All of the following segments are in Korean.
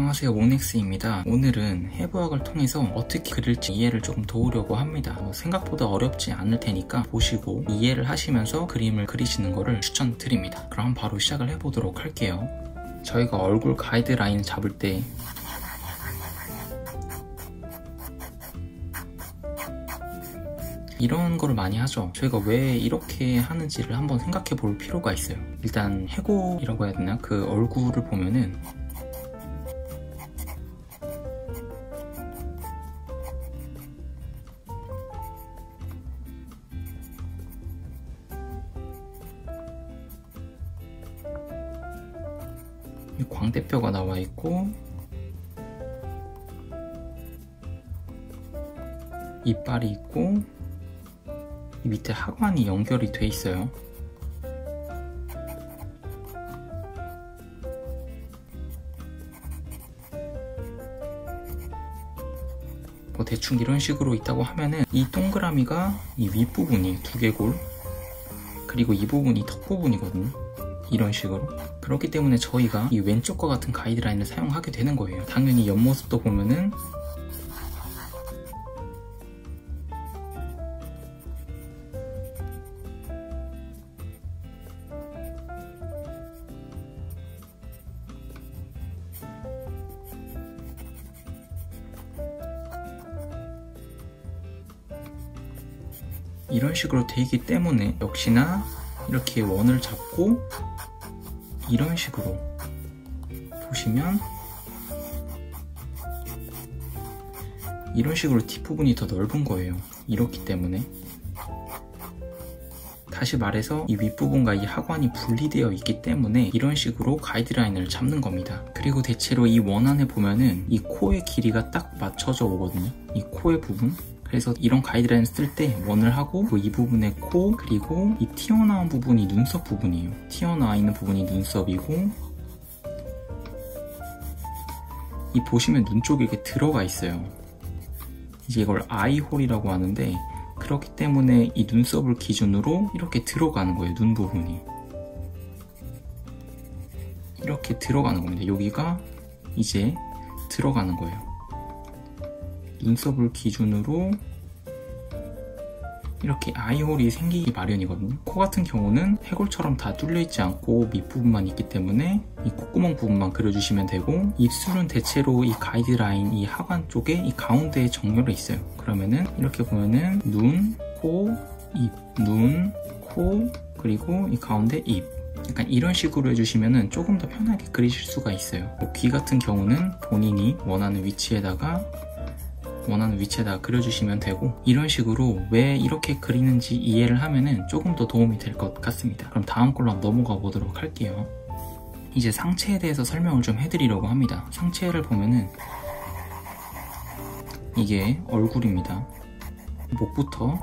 안녕하세요, 몽넥스입니다. 오늘은 해부학을 통해서 어떻게 그릴지 이해를 조금 도우려고 합니다. 생각보다 어렵지 않을 테니까 보시고 이해를 하시면서 그림을 그리시는 거를 추천드립니다. 그럼 바로 시작을 해보도록 할게요. 저희가 얼굴 가이드라인 잡을 때 이런 거를 많이 하죠. 저희가 왜 이렇게 하는지를 한번 생각해 볼 필요가 있어요. 일단 해골이라고 해야 되나? 그 얼굴을 보면은 광대뼈가 나와 있고 이빨이 있고 이 밑에 하관이 연결이 돼 있어요. 뭐 대충 이런 식으로 있다고 하면은 이 동그라미가 이 윗부분이 두개골, 그리고 이 부분이 턱 부분이거든요. 이런 식으로. 그렇기 때문에 저희가 이 왼쪽과 같은 가이드라인을 사용하게 되는 거예요. 당연히 옆모습도 보면은 이런 식으로 돼 있기 때문에 역시나 이렇게 원을 잡고 이런 식으로 보시면 이런 식으로 뒷부분이 더 넓은 거예요. 이렇기 때문에 다시 말해서 이 윗부분과 이 하관이 분리되어 있기 때문에 이런 식으로 가이드라인을 잡는 겁니다. 그리고 대체로 이 원 안에 보면은 이 코의 길이가 딱 맞춰져 오거든요. 이 코의 부분. 그래서 이런 가이드라인을 쓸 때 원을 하고 이 부분의 코, 그리고 이 튀어나온 부분이 눈썹 부분이에요. 튀어나와 있는 부분이 눈썹이고, 이 보시면 눈 쪽에 이렇게 들어가 있어요. 이제 이걸 아이홀이라고 하는데, 그렇기 때문에 이 눈썹을 기준으로 이렇게 들어가는 거예요. 눈 부분이 이렇게 들어가는 겁니다. 여기가 이제 들어가는 거예요. 눈썹을 기준으로 이렇게 아이홀이 생기기 마련이거든요. 코 같은 경우는 해골처럼 다 뚫려있지 않고 밑부분만 있기 때문에 이 콧구멍 부분만 그려주시면 되고, 입술은 대체로 이 가이드라인 이 하관 쪽에 이 가운데에 정렬해 있어요. 그러면은 이렇게 보면은 눈, 코, 입, 눈, 코, 그리고 이 가운데 입, 약간 이런 식으로 해주시면은 조금 더 편하게 그리실 수가 있어요. 귀 같은 경우는 본인이 원하는 위치에다가 그려주시면 되고, 이런 식으로 왜 이렇게 그리는지 이해를 하면은 조금 더 도움이 될 것 같습니다. 그럼 다음 걸로 넘어가 보도록 할게요. 이제 상체에 대해서 설명을 좀 해드리려고 합니다. 상체를 보면은 이게 얼굴입니다. 목부터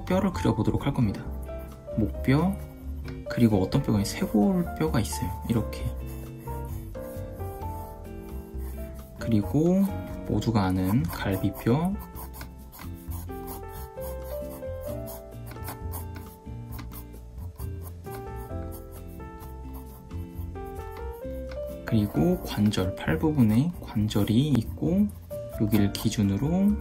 뼈를 그려보도록 할 겁니다. 목뼈, 그리고 어떤 뼈가 쇄골뼈가 있어요. 이렇게. 그리고 모두가 아는 갈비뼈, 그리고 관절, 팔 부분에 관절이 있고, 여기를 기준으로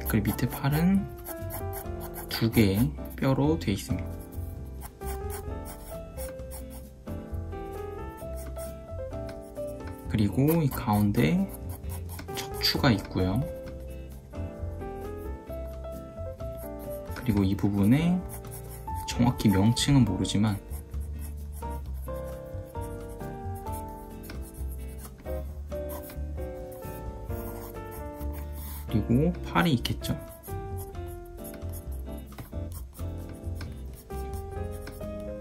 그리고 밑에 팔은 두 개의 뼈로 되어 있습니다. 그리고 이 가운데 척추가 있고요. 그리고 이 부분에 정확히 명칭은 모르지만 그리고 팔이 있겠죠.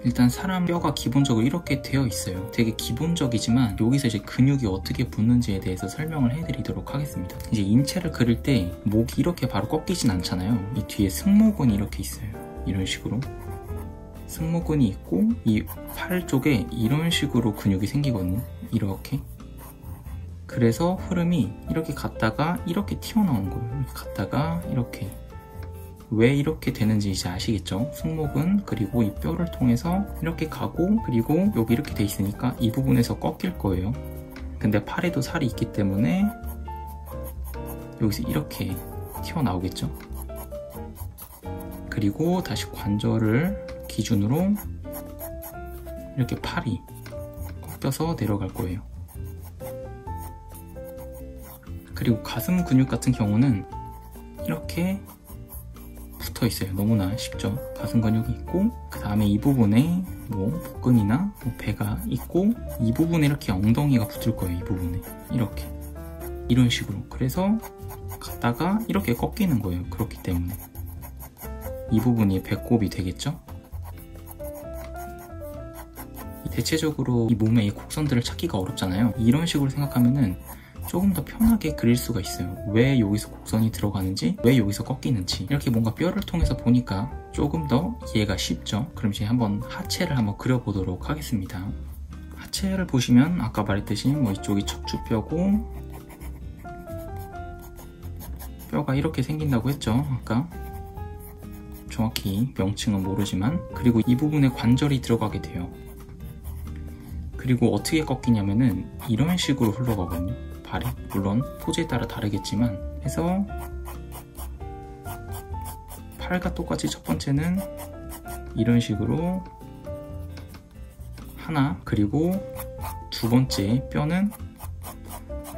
일단 사람 뼈가 기본적으로 이렇게 되어 있어요. 되게 기본적이지만 여기서 이제 근육이 어떻게 붙는지에 대해서 설명을 해드리도록 하겠습니다. 이제 인체를 그릴 때 목이 이렇게 바로 꺾이진 않잖아요. 이 뒤에 승모근이 이렇게 있어요. 이런 식으로 승모근이 있고, 이 팔 쪽에 이런 식으로 근육이 생기거든요. 이렇게. 그래서 흐름이 이렇게 갔다가 이렇게 튀어나오는 거예요. 갔다가 이렇게 왜 이렇게 되는지 이제 아시겠죠? 승모근 그리고 이 뼈를 통해서 이렇게 가고, 그리고 여기 이렇게 돼 있으니까 이 부분에서 꺾일 거예요. 근데 팔에도 살이 있기 때문에 여기서 이렇게 튀어나오겠죠? 그리고 다시 관절을 기준으로 이렇게 팔이 꺾여서 내려갈 거예요. 그리고 가슴 근육 같은 경우는 이렇게 붙어 있어요. 너무나 쉽죠? 가슴 근육이 있고, 그 다음에 이 부분에 뭐 복근이나 뭐 배가 있고, 이 부분에 이렇게 엉덩이가 붙을 거예요. 이 부분에 이렇게 이런 식으로. 그래서 갔다가 이렇게 꺾이는 거예요. 그렇기 때문에 이 부분이 배꼽이 되겠죠? 대체적으로 이 몸의 이 곡선들을 찾기가 어렵잖아요. 이런 식으로 생각하면은 조금 더 편하게 그릴 수가 있어요. 왜 여기서 곡선이 들어가는지, 왜 여기서 꺾이는지, 이렇게 뭔가 뼈를 통해서 보니까 조금 더 이해가 쉽죠. 그럼 이제 한번 하체를 한번 그려보도록 하겠습니다. 하체를 보시면 아까 말했듯이 뭐 이쪽이 척추뼈고, 뼈가 이렇게 생긴다고 했죠. 아까 정확히 명칭은 모르지만, 그리고 이 부분에 관절이 들어가게 돼요. 그리고 어떻게 꺾이냐면은 이런 식으로 흘러가거든요. 발이 물론 포즈에 따라 다르겠지만 해서 팔과 똑같이 첫 번째는 이런 식으로 하나, 그리고 두 번째 뼈는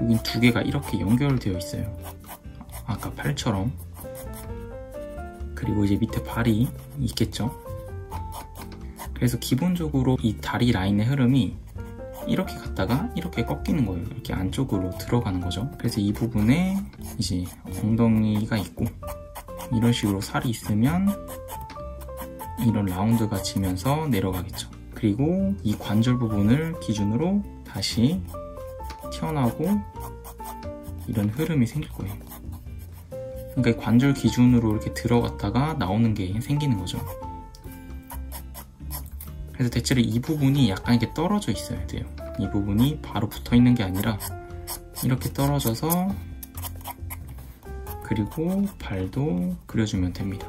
여기 두 개가 이렇게 연결되어 있어요. 아까 팔처럼. 그리고 이제 밑에 발이 있겠죠. 그래서 기본적으로 이 다리 라인의 흐름이 이렇게 갔다가 이렇게 꺾이는 거예요. 이렇게 안쪽으로 들어가는 거죠. 그래서 이 부분에 이제 엉덩이가 있고, 이런 식으로 살이 있으면 이런 라운드가 지면서 내려가겠죠. 그리고 이 관절 부분을 기준으로 다시 튀어나오고 이런 흐름이 생길 거예요. 그러니까 관절 기준으로 이렇게 들어갔다가 나오는 게 생기는 거죠. 그래서 대체로 이 부분이 약간 이렇게 떨어져 있어야 돼요. 이 부분이 바로 붙어 있는 게 아니라 이렇게 떨어져서, 그리고 발도 그려주면 됩니다.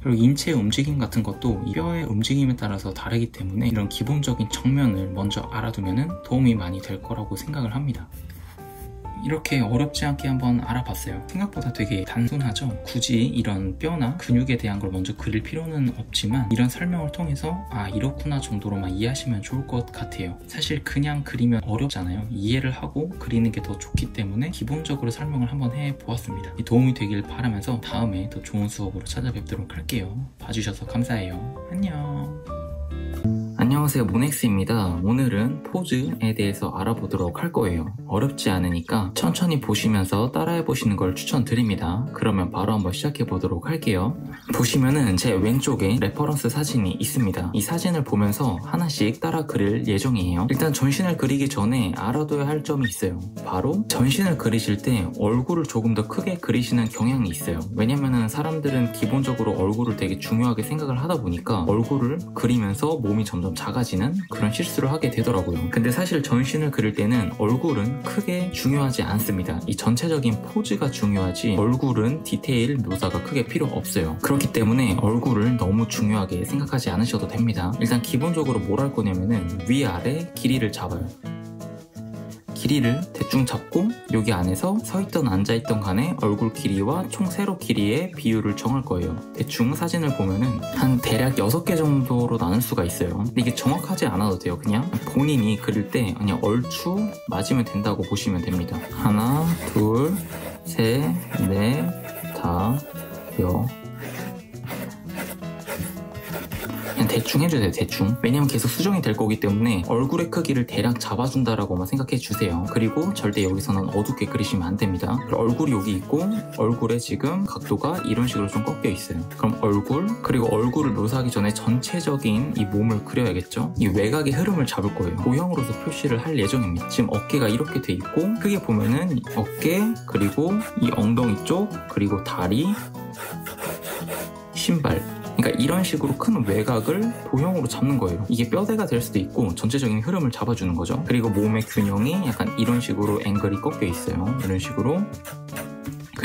그리고 인체의 움직임 같은 것도 이 뼈의 움직임에 따라서 다르기 때문에 이런 기본적인 정면을 먼저 알아두면 도움이 많이 될 거라고 생각을 합니다. 이렇게 어렵지 않게 한번 알아봤어요. 생각보다 되게 단순하죠? 굳이 이런 뼈나 근육에 대한 걸 먼저 그릴 필요는 없지만 이런 설명을 통해서 아, 이렇구나 정도로만 이해하시면 좋을 것 같아요. 사실 그냥 그리면 어렵잖아요. 이해를 하고 그리는 게 더 좋기 때문에 기본적으로 설명을 한번 해보았습니다. 도움이 되길 바라면서 다음에 더 좋은 수업으로 찾아뵙도록 할게요. 봐주셔서 감사해요. 안녕. 안녕하세요, 모넥스입니다. 오늘은 포즈에 대해서 알아보도록 할 거예요. 어렵지 않으니까 천천히 보시면서 따라해 보시는 걸 추천드립니다. 그러면 바로 한번 시작해 보도록 할게요. 보시면은 제 왼쪽에 레퍼런스 사진이 있습니다. 이 사진을 보면서 하나씩 따라 그릴 예정이에요. 일단 전신을 그리기 전에 알아둬야 할 점이 있어요. 바로 전신을 그리실 때 얼굴을 조금 더 크게 그리시는 경향이 있어요. 왜냐면은 사람들은 기본적으로 얼굴을 되게 중요하게 생각을 하다 보니까 얼굴을 그리면서 몸이 점점 작아지는 그런 실수를 하게 되더라고요. 근데 사실 전신을 그릴 때는 얼굴은 크게 중요하지 않습니다. 이 전체적인 포즈가 중요하지 얼굴은 디테일 묘사가 크게 필요 없어요. 그렇기 때문에 얼굴을 너무 중요하게 생각하지 않으셔도 됩니다. 일단 기본적으로 뭘 할 거냐면은 위아래 길이를 잡아요. 길이를 대충 잡고 여기 안에서 서있던 앉아있던 간의 얼굴 길이와 총 세로 길이의 비율을 정할 거예요. 대충 사진을 보면은 한 대략 6개 정도로 나눌 수가 있어요. 근데 이게 정확하지 않아도 돼요. 그냥 본인이 그릴 때 그냥 얼추 맞으면 된다고 보시면 됩니다. 하나, 둘, 셋, 넷, 다, 여. 그냥 대충 해주세요. 대충. 왜냐면 계속 수정이 될 거기 때문에 얼굴의 크기를 대략 잡아준다라고만 생각해 주세요. 그리고 절대 여기서는 어둡게 그리시면 안 됩니다. 얼굴이 여기 있고 얼굴에 지금 각도가 이런 식으로 좀 꺾여 있어요. 그럼 얼굴, 그리고 얼굴을 묘사하기 전에 전체적인 이 몸을 그려야겠죠. 이 외곽의 흐름을 잡을 거예요. 도형으로서 표시를 할 예정입니다. 지금 어깨가 이렇게 돼 있고 크게 보면은 어깨, 그리고 이 엉덩이 쪽, 그리고 다리, 신발, 그러니까 이런 식으로 큰 외곽을 도형으로 잡는 거예요. 이게 뼈대가 될 수도 있고 전체적인 흐름을 잡아주는 거죠. 그리고 몸의 균형이 약간 이런 식으로 앵글이 꺾여 있어요. 이런 식으로.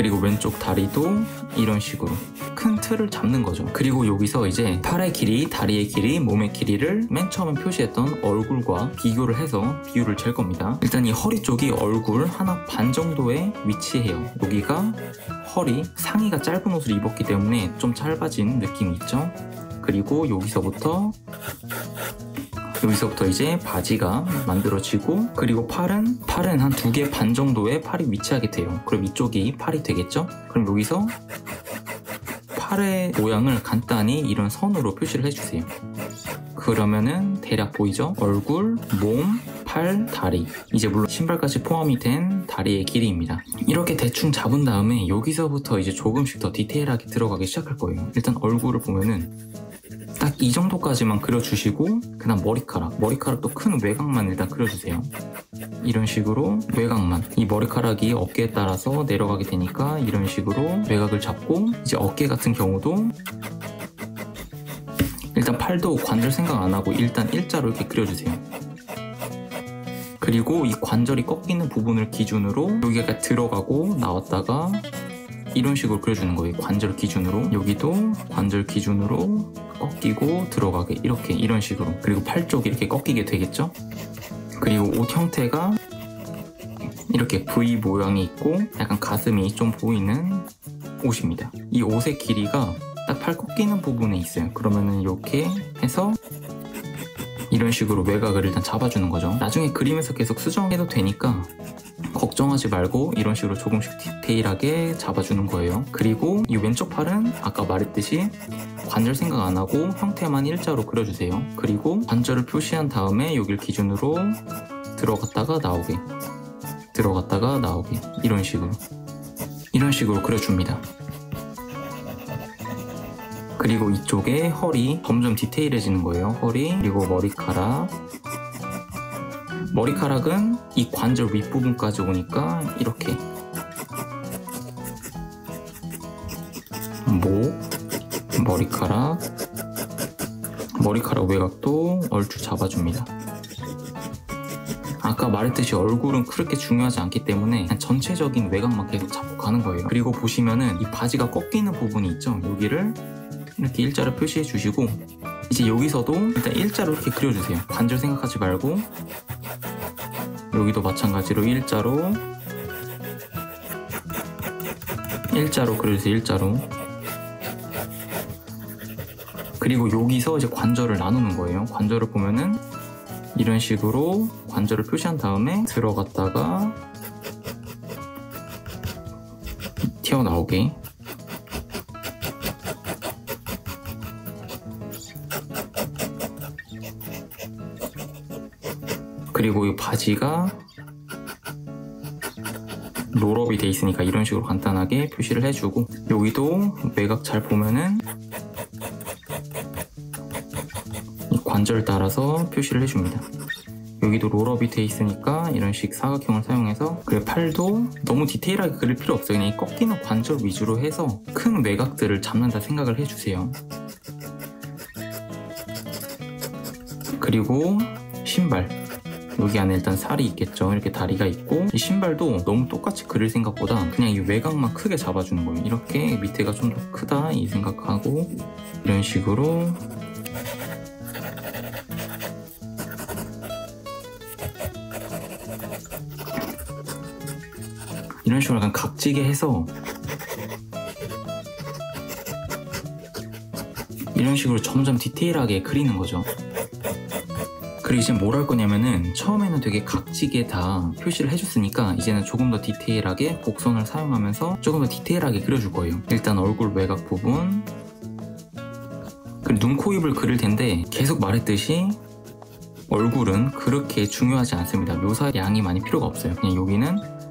그리고 왼쪽 다리도 이런 식으로 큰 틀을 잡는 거죠. 그리고 여기서 이제 팔의 길이, 다리의 길이, 몸의 길이를 맨 처음에 표시했던 얼굴과 비교를 해서 비율을 잴 겁니다. 일단 이 허리 쪽이 얼굴 하나 반 정도에 위치해요. 여기가 허리, 상의가 짧은 옷을 입었기 때문에 좀 짧아진 느낌이 있죠. 그리고 여기서부터 이제 바지가 만들어지고, 그리고 팔은 한 2개 반 정도의 팔이 위치하게 돼요. 그럼 이쪽이 팔이 되겠죠? 그럼 여기서 팔의 모양을 간단히 이런 선으로 표시를 해주세요. 그러면은 대략 보이죠? 얼굴, 몸, 팔, 다리. 이제 물론 신발까지 포함이 된 다리의 길이입니다. 이렇게 대충 잡은 다음에 여기서부터 이제 조금씩 더 디테일하게 들어가기 시작할 거예요. 일단 얼굴을 보면은 딱 이 정도까지만 그려주시고, 그 다음 머리카락도 큰 외곽만 일단 그려주세요. 이런 식으로 외곽만, 이 머리카락이 어깨에 따라서 내려가게 되니까 이런 식으로 외곽을 잡고, 이제 어깨 같은 경우도 일단 팔도 관절 생각 안 하고 일단 일자로 이렇게 그려주세요. 그리고 이 관절이 꺾이는 부분을 기준으로 여기가 들어가고 나왔다가 이런 식으로 그려주는 거예요. 관절 기준으로. 여기도 관절 기준으로 꺾이고 들어가게, 이런 식으로. 그리고 팔 쪽이 이렇게 꺾이게 되겠죠? 그리고 옷 형태가 이렇게 V 모양이 있고 약간 가슴이 좀 보이는 옷입니다. 이 옷의 길이가 딱 팔 꺾이는 부분에 있어요. 그러면은 이렇게 해서 이런 식으로 외곽을 일단 잡아주는 거죠. 나중에 그림에서 계속 수정해도 되니까 걱정하지 말고 이런 식으로 조금씩 디테일하게 잡아주는 거예요. 그리고 이 왼쪽 팔은 아까 말했듯이 관절 생각 안 하고 형태만 일자로 그려주세요. 그리고 관절을 표시한 다음에 여길 기준으로 들어갔다가 나오게, 들어갔다가 나오게, 이런 식으로 그려줍니다. 그리고 이쪽에 허리 점점 디테일해지는 거예요. 허리, 그리고 머리카락은 이 관절 윗부분까지 오니까 이렇게, 목, 머리카락 외곽도 얼추 잡아줍니다. 아까 말했듯이 얼굴은 그렇게 중요하지 않기 때문에 그냥 전체적인 외곽만 계속 잡고 가는 거예요. 그리고 보시면은 이 바지가 꺾이는 부분이 있죠. 여기를 이렇게 일자로 표시해 주시고, 이제 여기서도 일단 일자로 이렇게 그려주세요. 관절 생각하지 말고 여기도 마찬가지로 일자로 그려주세요. 일자로. 그리고 여기서 이제 관절을 나누는 거예요. 관절을 보면은 이런 식으로 관절을 표시한 다음에 들어갔다가 튀어나오게, 그리고 이 바지가 롤업이 돼 있으니까 이런 식으로 간단하게 표시를 해주고, 여기도 외곽 잘 보면은 이 관절 따라서 표시를 해줍니다. 여기도 롤업이 돼 있으니까 이런 식 사각형을 사용해서, 그리고 팔도 너무 디테일하게 그릴 필요 없어요. 그냥 꺾이는 관절 위주로 해서 큰 외곽들을 잡는다 생각을 해주세요. 그리고 신발, 여기 안에 일단 살이 있겠죠. 이렇게 다리가 있고, 이 신발도 너무 똑같이 그릴 생각보다 그냥 이 외곽만 크게 잡아주는 거예요. 이렇게 밑에가 좀 더 크다 이 생각하고 이런 식으로 약간 각지게 해서 이런 식으로 점점 디테일하게 그리는 거죠. 그리고 이제 뭘 할 거냐면은, 처음에는 되게 각지게 다 표시를 해줬으니까 이제는 조금 더 디테일하게 곡선을 사용하면서 조금 더 디테일하게 그려줄 거예요. 일단 얼굴 외곽 부분, 그리고 눈, 코, 입을 그릴 텐데 계속 말했듯이 얼굴은 그렇게 중요하지 않습니다. 묘사 양이 많이 필요가 없어요. 그냥 여기는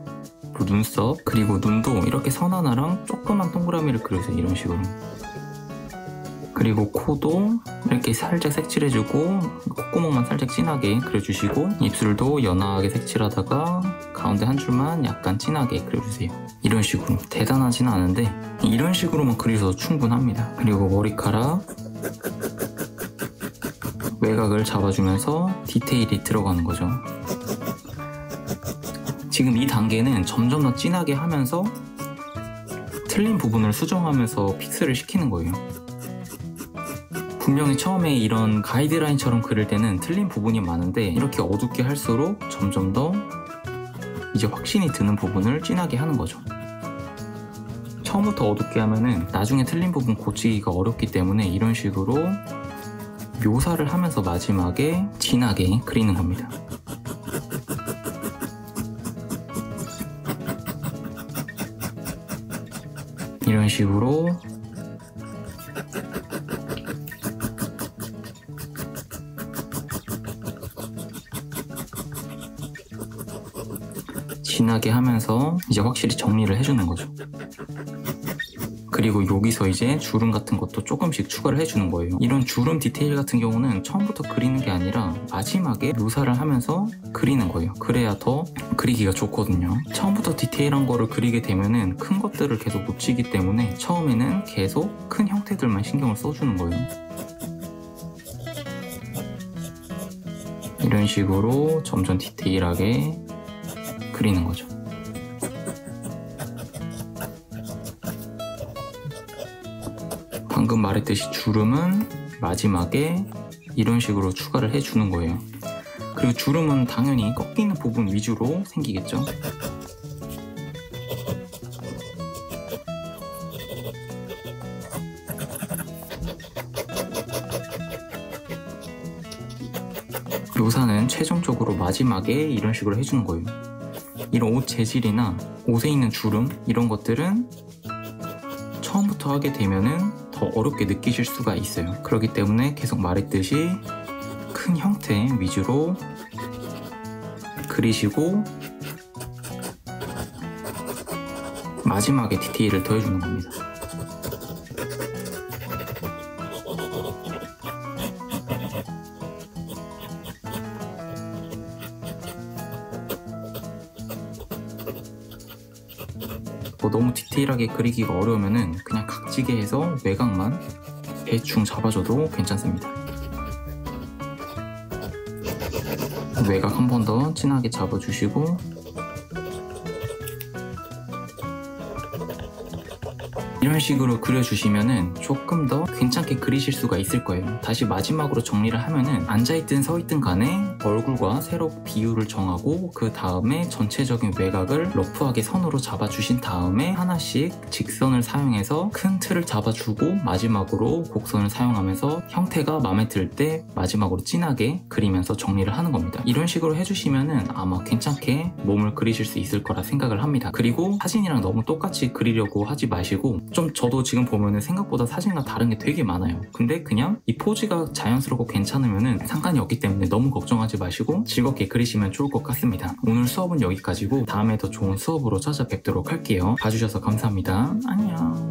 눈썹, 그리고 눈도 이렇게 선 하나랑 조그만 동그라미를 그려주세요. 이런 식으로. 그리고 코도 이렇게 살짝 색칠해주고 콧구멍만 살짝 진하게 그려주시고, 입술도 연하게 색칠하다가 가운데 한 줄만 약간 진하게 그려주세요. 이런 식으로. 대단하진 않은데 이런 식으로만 그려서 충분합니다. 그리고 머리카락 외곽을 잡아주면서 디테일이 들어가는 거죠. 지금 이 단계는 점점 더 진하게 하면서 틀린 부분을 수정하면서 픽스를 시키는 거예요. 분명히 처음에 이런 가이드라인처럼 그릴 때는 틀린 부분이 많은데 이렇게 어둡게 할수록 점점 더 이제 확신이 드는 부분을 진하게 하는 거죠. 처음부터 어둡게 하면은 나중에 틀린 부분 고치기가 어렵기 때문에 이런 식으로 묘사를 하면서 마지막에 진하게 그리는 겁니다. 이런 식으로 진하게 하면서 이제 확실히 정리를 해주는 거죠. 그리고 여기서 이제 주름 같은 것도 조금씩 추가를 해주는 거예요. 이런 주름 디테일 같은 경우는 처음부터 그리는 게 아니라 마지막에 묘사를 하면서 그리는 거예요. 그래야 더 그리기가 좋거든요. 처음부터 디테일한 거를 그리게 되면은 큰 것들을 계속 놓치기 때문에 처음에는 계속 큰 형태들만 신경을 써주는 거예요. 이런 식으로 점점 디테일하게 그리는 거죠. 방금 말했듯이 주름은 마지막에 이런 식으로 추가를 해주는 거예요. 그리고 주름은 당연히 꺾이는 부분 위주로 생기겠죠. 묘사는 최종적으로 마지막에 이런 식으로 해주는 거예요. 이런 옷 재질이나 옷에 있는 주름 이런 것들은 처음부터 하게 되면은 더 어렵게 느끼실 수가 있어요. 그렇기 때문에 계속 말했듯이 큰 형태 위주로 그리시고 마지막에 디테일을 더해주는 겁니다. 너무 디테일하게 그리기가 어려우면은 그냥 각지게 해서 외곽만 대충 잡아줘도 괜찮습니다. 외곽 한 번 더 진하게 잡아주시고 이런 식으로 그려주시면은 조금 더 괜찮게 그리실 수가 있을 거예요. 다시 마지막으로 정리를 하면은 앉아있든 서있든 간에 얼굴과 세로 비율을 정하고 그 다음에 전체적인 외곽을 러프하게 선으로 잡아주신 다음에 하나씩 직선을 사용해서 큰 틀을 잡아주고 마지막으로 곡선을 사용하면서 형태가 마음에 들 때 마지막으로 진하게 그리면서 정리를 하는 겁니다. 이런 식으로 해주시면은 아마 괜찮게 몸을 그리실 수 있을 거라 생각을 합니다. 그리고 사진이랑 너무 똑같이 그리려고 하지 마시고 좀 저도 지금 보면은 생각보다 사진과 다른 게 되게 많아요. 근데 그냥 이 포즈가 자연스럽고 괜찮으면은 상관이 없기 때문에 너무 걱정하지 마시고 즐겁게 그리시면 좋을 것 같습니다. 오늘 수업은 여기까지고 다음에 더 좋은 수업으로 찾아뵙도록 할게요. 봐주셔서 감사합니다. 안녕.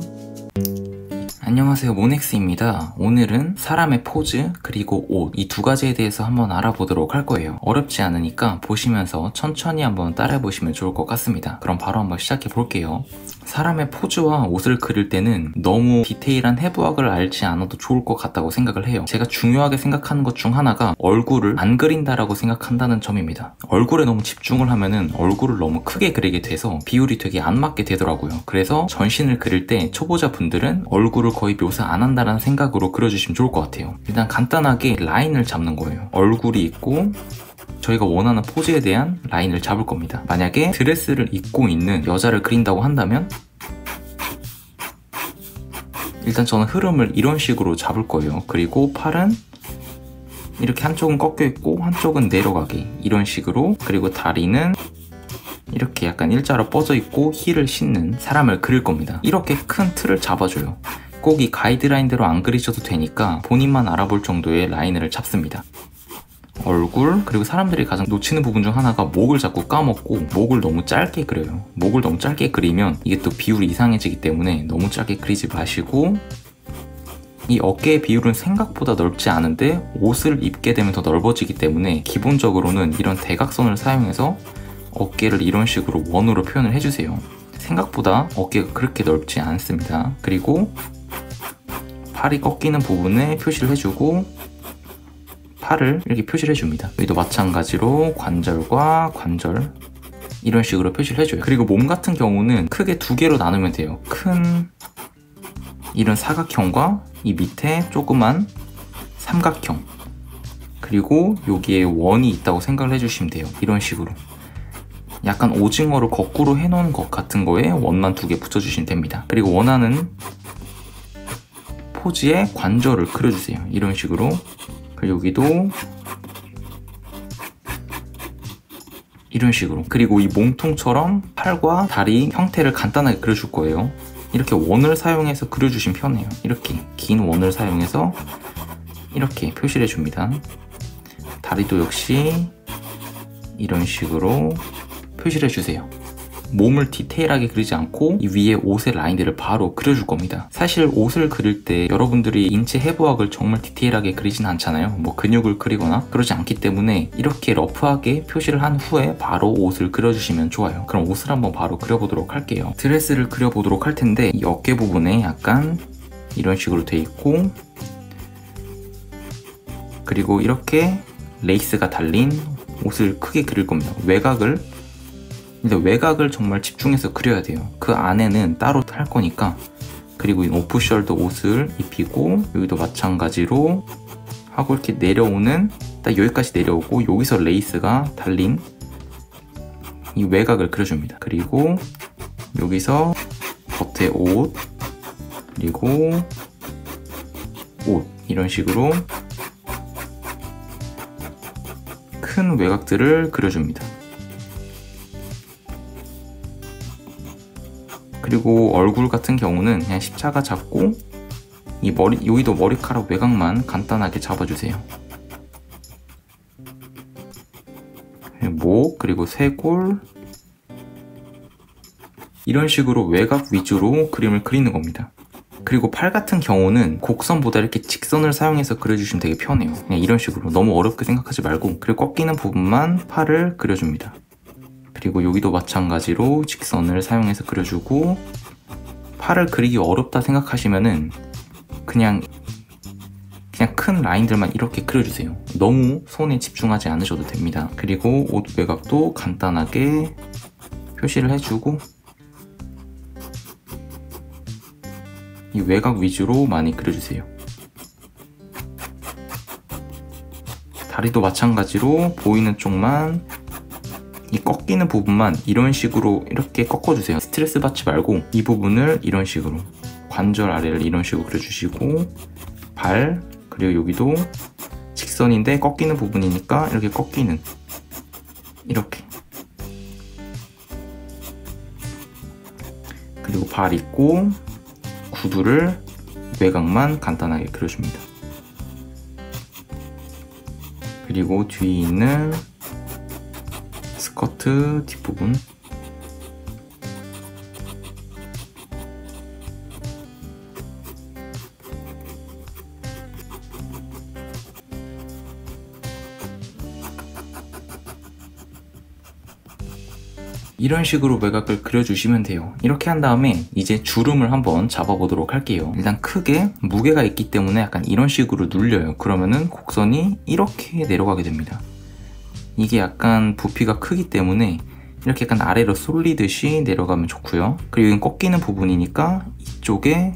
안녕하세요, 모넥스입니다. 오늘은 사람의 포즈 그리고 옷 이 두 가지에 대해서 한번 알아보도록 할 거예요. 어렵지 않으니까 보시면서 천천히 한번 따라해 보시면 좋을 것 같습니다. 그럼 바로 한번 시작해 볼게요. 사람의 포즈와 옷을 그릴 때는 너무 디테일한 해부학을 알지 않아도 좋을 것 같다고 생각을 해요. 제가 중요하게 생각하는 것 중 하나가 얼굴을 안 그린다라고 생각한다는 점입니다. 얼굴에 너무 집중을 하면은 얼굴을 너무 크게 그리게 돼서 비율이 되게 안 맞게 되더라고요. 그래서 전신을 그릴 때 초보자분들은 얼굴을 거의 묘사 안 한다는 생각으로 그려주시면 좋을 것 같아요. 일단 간단하게 라인을 잡는 거예요. 얼굴이 있고 저희가 원하는 포즈에 대한 라인을 잡을 겁니다. 만약에 드레스를 입고 있는 여자를 그린다고 한다면 일단 저는 흐름을 이런 식으로 잡을 거예요. 그리고 팔은 이렇게 한쪽은 꺾여 있고 한쪽은 내려가게 이런 식으로, 그리고 다리는 이렇게 약간 일자로 뻗어 있고 힐을 신는 사람을 그릴 겁니다. 이렇게 큰 틀을 잡아줘요. 꼭 이 가이드라인대로 안 그리셔도 되니까 본인만 알아볼 정도의 라인을 잡습니다. 얼굴, 그리고 사람들이 가장 놓치는 부분 중 하나가 목을 자꾸 까먹고 목을 너무 짧게 그려요. 목을 너무 짧게 그리면 이게 또 비율이 이상해지기 때문에 너무 짧게 그리지 마시고, 이 어깨의 비율은 생각보다 넓지 않은데 옷을 입게 되면 더 넓어지기 때문에 기본적으로는 이런 대각선을 사용해서 어깨를 이런 식으로 원으로 표현을 해주세요. 생각보다 어깨가 그렇게 넓지 않습니다. 그리고 팔이 꺾이는 부분에 표시를 해주고 팔을 이렇게 표시를 해줍니다. 여기도 마찬가지로 관절과 관절 이런 식으로 표시를 해줘요. 그리고 몸 같은 경우는 크게 두 개로 나누면 돼요. 큰 이런 사각형과 이 밑에 조그만 삼각형, 그리고 여기에 원이 있다고 생각을 해주시면 돼요. 이런 식으로 약간 오징어를 거꾸로 해놓은 것 같은 거에 원만 두 개 붙여주시면 됩니다. 그리고 원하는 포즈에 관절을 그려주세요. 이런 식으로. 그리고 여기도 이런 식으로. 그리고 이 몸통처럼 팔과 다리 형태를 간단하게 그려줄 거예요. 이렇게 원을 사용해서 그려주시면 편해요. 이렇게 긴 원을 사용해서 이렇게 표시를 해줍니다. 다리도 역시 이런 식으로 표시를 해주세요. 몸을 디테일하게 그리지 않고 이 위에 옷의 라인들을 바로 그려줄 겁니다. 사실 옷을 그릴 때 여러분들이 인체 해부학을 정말 디테일하게 그리진 않잖아요. 뭐 근육을 그리거나 그러지 않기 때문에 이렇게 러프하게 표시를 한 후에 바로 옷을 그려주시면 좋아요. 그럼 옷을 한번 바로 그려보도록 할게요. 드레스를 그려보도록 할 텐데 이 어깨 부분에 약간 이런 식으로 돼 있고, 그리고 이렇게 레이스가 달린 옷을 크게 그릴 겁니다. 근데 외곽을 정말 집중해서 그려야 돼요. 그 안에는 따로 할 거니까. 그리고 이 오프숄더 옷을 입히고 여기도 마찬가지로 하고 이렇게 내려오는, 딱 여기까지 내려오고 여기서 레이스가 달린 이 외곽을 그려줍니다. 그리고 여기서 겉에 옷, 그리고 옷, 이런 식으로 큰 외곽들을 그려줍니다. 그리고 얼굴 같은 경우는 그냥 십자가 잡고 이 여기도 머리카락 외곽만 간단하게 잡아주세요. 목, 그리고 쇄골, 이런 식으로 외곽 위주로 그림을 그리는 겁니다. 그리고 팔 같은 경우는 곡선보다 이렇게 직선을 사용해서 그려주시면 되게 편해요. 그냥 이런 식으로 너무 어렵게 생각하지 말고, 그리고 꺾이는 부분만 팔을 그려줍니다. 그리고 여기도 마찬가지로 직선을 사용해서 그려주고, 팔을 그리기 어렵다 생각하시면은 그냥 큰 라인들만 이렇게 그려주세요. 너무 손에 집중하지 않으셔도 됩니다. 그리고 옷 외곽도 간단하게 표시를 해주고, 이 외곽 위주로 많이 그려주세요. 다리도 마찬가지로 보이는 쪽만, 이 꺾이는 부분만 이런 식으로 이렇게 꺾어주세요. 스트레스 받지 말고 이 부분을 이런 식으로, 관절 아래를 이런 식으로 그려주시고, 발, 그리고 여기도 직선인데 꺾이는 부분이니까 이렇게 꺾이는, 이렇게. 그리고 발 있고 구두를 외곽만 간단하게 그려줍니다. 그리고 뒤에 있는 스커트 뒷부분, 이런 식으로 외곽을 그려주시면 돼요. 이렇게 한 다음에 이제 주름을 한번 잡아보도록 할게요. 일단 크게 무게가 있기 때문에 약간 이런 식으로 눌려요. 그러면은 곡선이 이렇게 내려가게 됩니다. 이게 약간 부피가 크기 때문에 이렇게 약간 아래로 쏠리듯이 내려가면 좋고요. 그리고 이건 꺾이는 부분이니까 이쪽에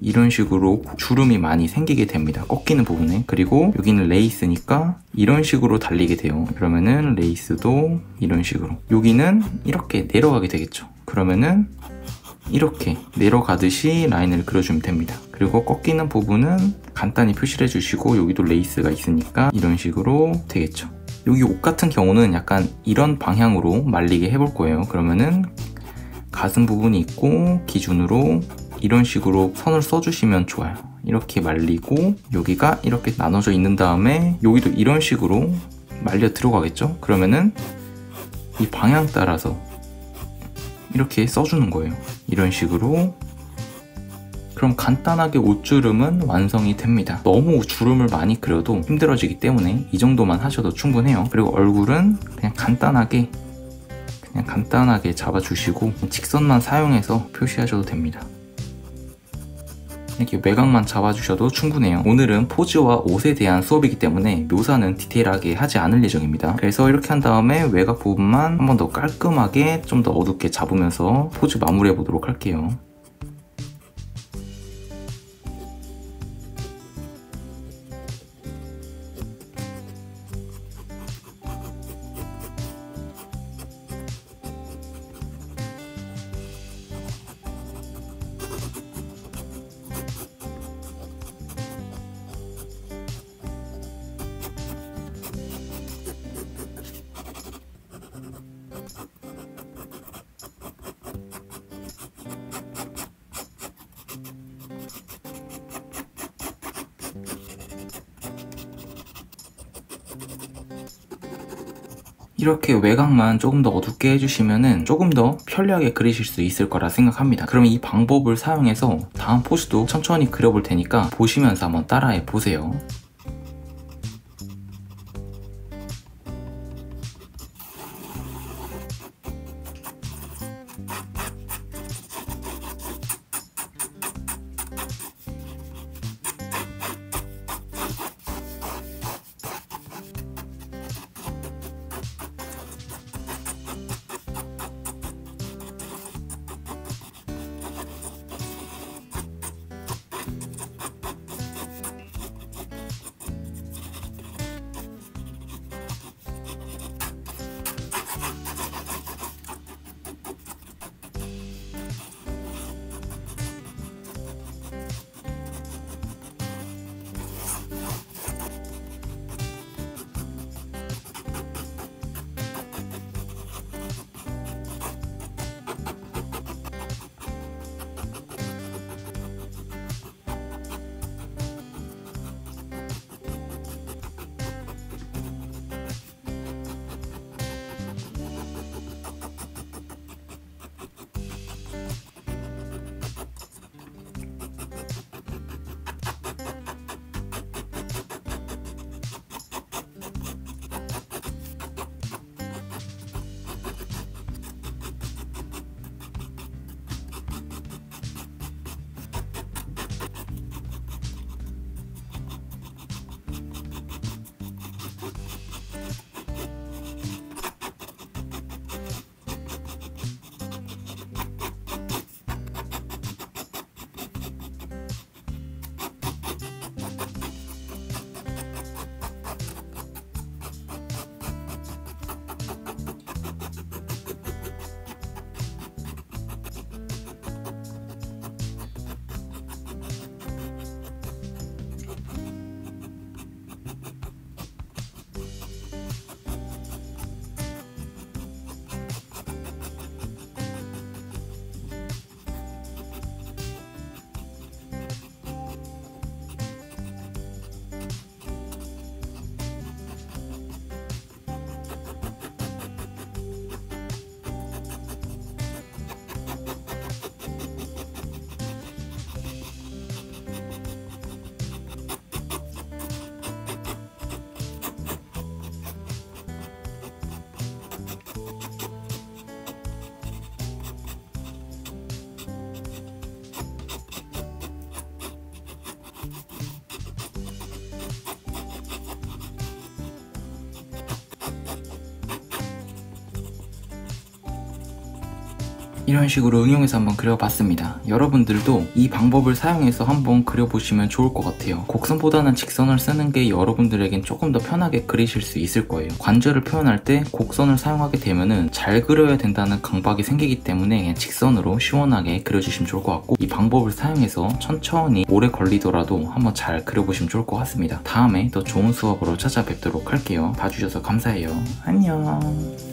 이런 식으로 주름이 많이 생기게 됩니다. 꺾이는 부분에. 그리고 여기는 레이스니까 이런 식으로 달리게 돼요. 그러면은 레이스도 이런 식으로. 여기는 이렇게 내려가게 되겠죠. 그러면은 이렇게 내려가듯이 라인을 그려주면 됩니다. 그리고 꺾이는 부분은 간단히 표시를 해주시고, 여기도 레이스가 있으니까 이런 식으로 되겠죠. 여기 옷 같은 경우는 약간 이런 방향으로 말리게 해볼 거예요. 그러면은 가슴 부분이 있고 기준으로 이런 식으로 선을 써주시면 좋아요. 이렇게 말리고 여기가 이렇게 나눠져 있는 다음에 여기도 이런 식으로 말려 들어가겠죠? 그러면은 이 방향 따라서 이렇게 써주는 거예요. 이런 식으로. 그럼 간단하게 옷주름은 완성이 됩니다. 너무 주름을 많이 그려도 힘들어지기 때문에 이 정도만 하셔도 충분해요. 그리고 얼굴은 그냥 간단하게 잡아주시고 직선만 사용해서 표시하셔도 됩니다. 이렇게 외곽만 잡아주셔도 충분해요. 오늘은 포즈와 옷에 대한 수업이기 때문에 묘사는 디테일하게 하지 않을 예정입니다. 그래서 이렇게 한 다음에 외곽 부분만 한 번 더 깔끔하게 좀 더 어둡게 잡으면서 포즈 마무리해 보도록 할게요. 이렇게 외곽만 조금 더 어둡게 해주시면은 조금 더 편리하게 그리실 수 있을 거라 생각합니다. 그러면 이 방법을 사용해서 다음 포즈도 천천히 그려볼 테니까 보시면서 한번 따라해 보세요. 이런 식으로 응용해서 한번 그려봤습니다. 여러분들도 이 방법을 사용해서 한번 그려보시면 좋을 것 같아요. 곡선보다는 직선을 쓰는 게 여러분들에겐 조금 더 편하게 그리실 수 있을 거예요. 관절을 표현할 때 곡선을 사용하게 되면은 잘 그려야 된다는 강박이 생기기 때문에 그냥 직선으로 시원하게 그려주시면 좋을 것 같고, 이 방법을 사용해서 천천히 오래 걸리더라도 한번 잘 그려보시면 좋을 것 같습니다. 다음에 더 좋은 수업으로 찾아뵙도록 할게요. 봐주셔서 감사해요. 안녕.